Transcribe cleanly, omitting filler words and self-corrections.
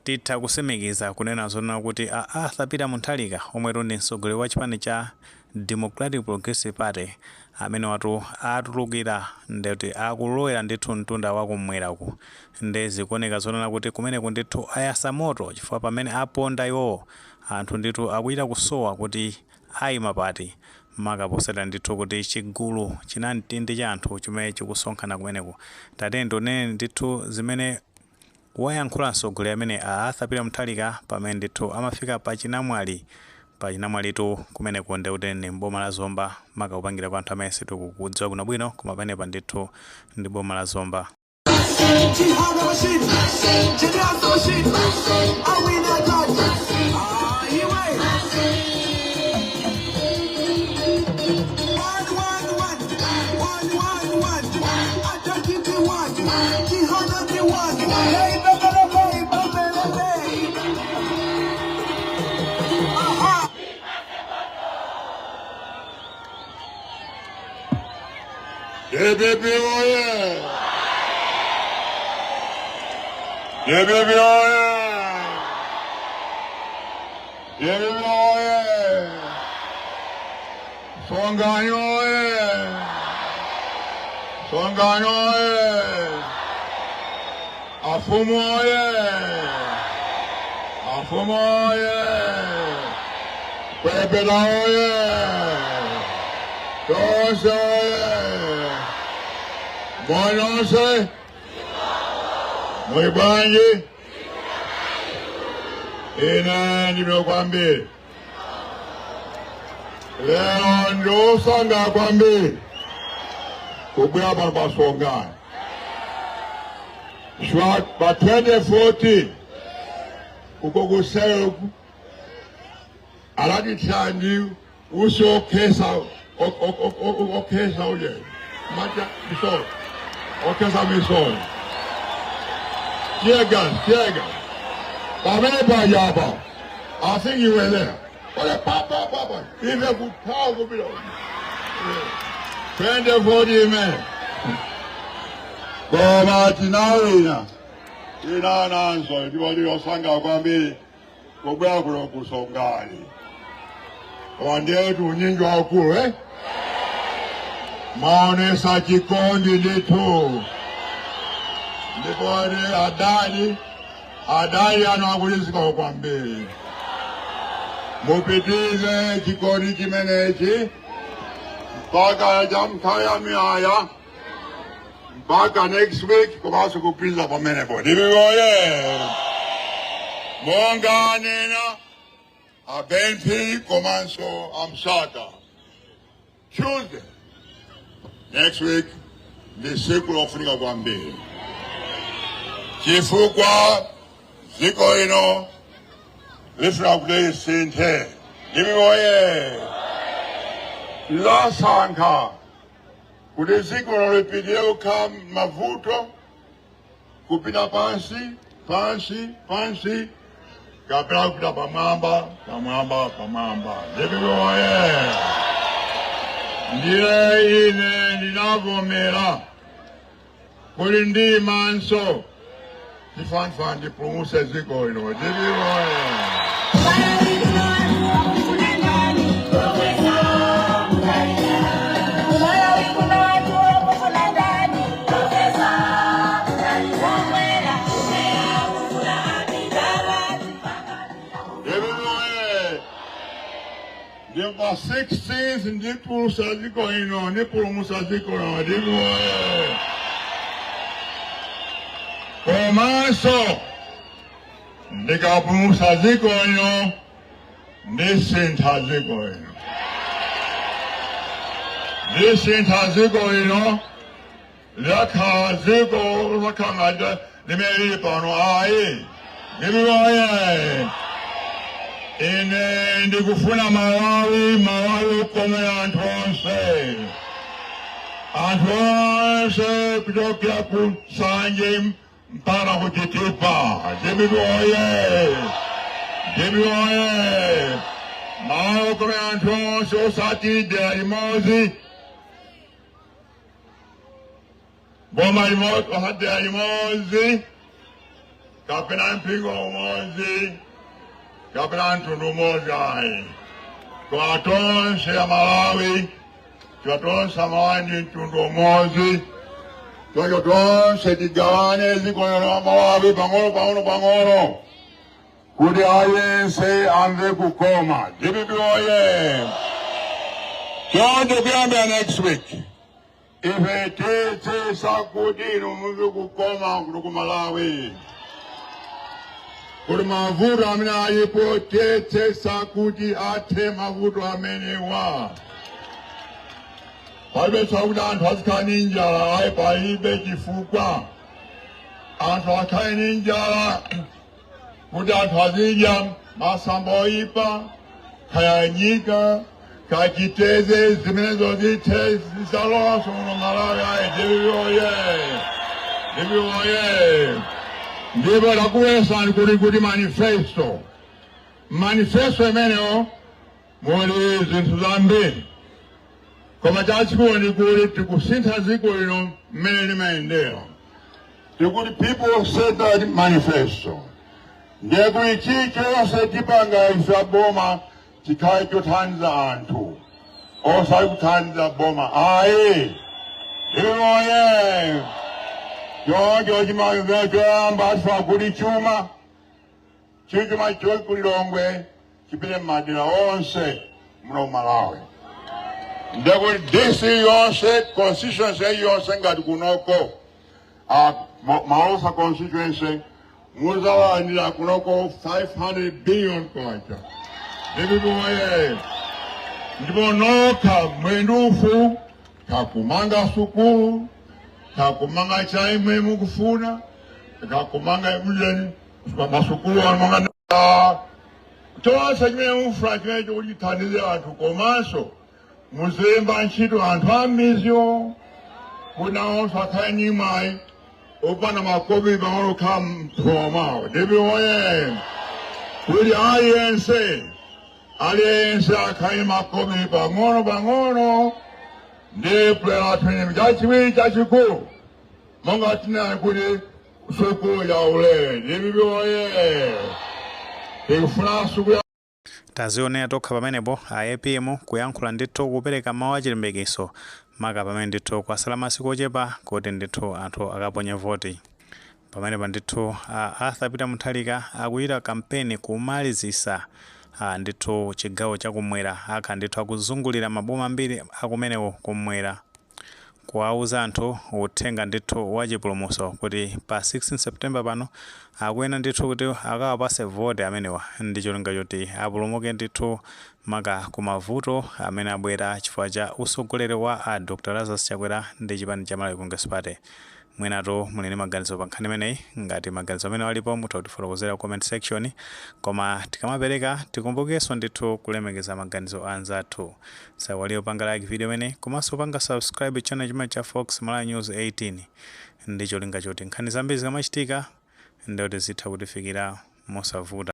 titha kusemekeza kunena zona kuti a Arthur Peter Mutharika omwe ndi mtsogoleri wa chipani cha Democratic Progressive Party amene watu atulukira ndeti akulowera ndithu mtunda wakumweraku ndi zikuoneka zonena kuti kumeneku ndithu ayasa moto chifukwa pamene aponda iwo anthu ndithu akuita kusowa kuti ayima pati makaposera ndithu kuti chigulu chinamtindi cha anthu chimene chikusonkhana kumeneku tatendo nene ndithu zimene wayankhula mtsogoleri amene a Arthur Peter Mutharika pamene ndithu amafika pa chinamwalitu kumeneko ndeuti ni mboma la Zomba makakupangira kwa anthu amene sitikukudziwa bwinobwino koma panepa ndithu ndi boma la Zomba. Yeah, baby, oh yeah. Yeah, baby, oh yeah. Yeah, baby, oh yeah. Songanyo, oh yeah. Songanyo, oh yeah. Afumo, oh yeah. Afumo, oh yeah. Pepela, oh yeah. Tosa, oh yeah. Monose, Mwibanji, ina nimekwambia leo ndio sanga kwambia kubwa hapa basonga shwa ba 2040 ukogusela aladi tandi uso kesa okesa uje maja biso okesa biso Tiaga. Pamela Yaba. I think you were there. Papa. Even a good power will be on. 2040 men. Goma Tinarina. Ina Nanso, you want your sanga Gombi. Go back to Songari. One day to Ninja Ku, eh? Maune Sakikondi Litu. Ndipode adali anakulizika kwambiri mupitize chikoni chimenechi mpaka jamkaya miaya mpaka next week kumaso kupinza pamenepo ndibiwoye monganena abenpi komanso amsaka Tuesday next week ndi siku lofunika kwambiri chifukwa ziko ino lifuna kule sente nimiwoye lasanka kuti ziko lolipidile kam mavuto kupita pansi kapela kupita pamwamba nimiwoye ndile ine ndinavomera kuli ndi manso Fan the promotion is going on. There were 6 things in the promotion is going on. The promotion is going on. Komanso ndikapumusa ziko ino ndisintha ziko ino lakha ziko lakangada limeli pano ayi nimiwoye ine ndikufuna Malawi kome anthu onse kutokera ku Sanje mpaka kuchitipa ndimiwoye Malawi kome anthu onse osatide alimozi boma limoti osatide alimozi kapena mpingo umodzi kapena mtundu umodzi ayi. Kwa tonse ya Malawi, kwa tonse Malawi ndi mtundu umodzi, kwa tonse tigawane dziko la Malawi pang'ono kuti aliyense amve kukoma. DPP oye! Chonde kuyambira next week, ife titsisa kuti inu mumve kukoma kuti ku Malawi. Kuti mavuto amene alipo titsisa kuti athe mavuto amenewa. Palibe kuti anthu azikhala ndi njala, ayi palibe chifukwa. Anthu akhale ndi njala kuti anthu azidya masamba oyipa, kaya nyika, kaya chiteze zimenezo zithe zisalowa muno Malawi. Ayi DPP oye! DPP oye! Ndipo lakuwesani kuti manifesto imeneyo muli zinthu zambiri, koma chachikulu ndi kuti tikusintha dziko lino mmene limayendera. Tikuti people centered manifesto ndiye kuti chilichonse tipanga ife boma chikhale chothandiza anthu osati kuthandiza boma. Ayi DPP oye! Choncho chimamvera choyamba atifa kuti chuma choki Lilongwe chipite m'madera onse muno Malawi. Ndekuti DC yonse, constituency yonse ngati kunoko Malosa constituency muzalandira kunoko 500 billion kwacha. DPP oye! Ndipo nokha mwendufu kakumanga sukulu, kakumanga chaimwe mukufuna, kakumanga mjeni masukulu anumanga tonse chimene mufuna chimene chokuchithandize anthu, komanso muzemba ntchito anthu amizyo kuti nawonso akhale ndi mwayi opanda makopi pang'ono khala mthoma mwawo. DPP oye! Kuti aliyense akhale makopi pang'ono ndi plan athu chachiwiri chachikulu monga tinali kuti sukulu ya ulere. DPP oye! Tikufuna sukulu ya tazionera tokha pamenepo APM kuyankhula ndithu kupereka mawu achilimbikitso maka pamene ndithu kwasala masiku ochepa kuti ndithu anthu akaponye voti. Pamenepa ndithu Arthur Peter Mutharika akuyita kampeni kumalizisa ndithu chigawo chakumwera, akha ndithu akuzungulira maboma ambiri akumenewo kumwera, kuwauza anthu uthenga ndithu wachipulumutso kuti pa 16 September pano akuyena ndithu kuti akawapase voti amenewa ndi cholinga choti apulumuke ndithu maka kumavuto amene abwera chifukwa cha usogoleri wa Dr. Lazarus Chakwera ndi chipani cha Malawi Congress Party. Mwenato muli ndi maganizo pa nkhani imeneyi. Ngati maganizo amene alipo mutha kutifotokozera comment section, koma tikamapereka tikumbukenso ndithu kulemekeza maganizo anzathu. Sawaliyo panga like video imeneyi komanso panga subscribe channel chimene cha Fox Malawi News 18 ndi cholinga choti nkhani zambiri zikamachitika ndiye zitha kutifikira mosavuta.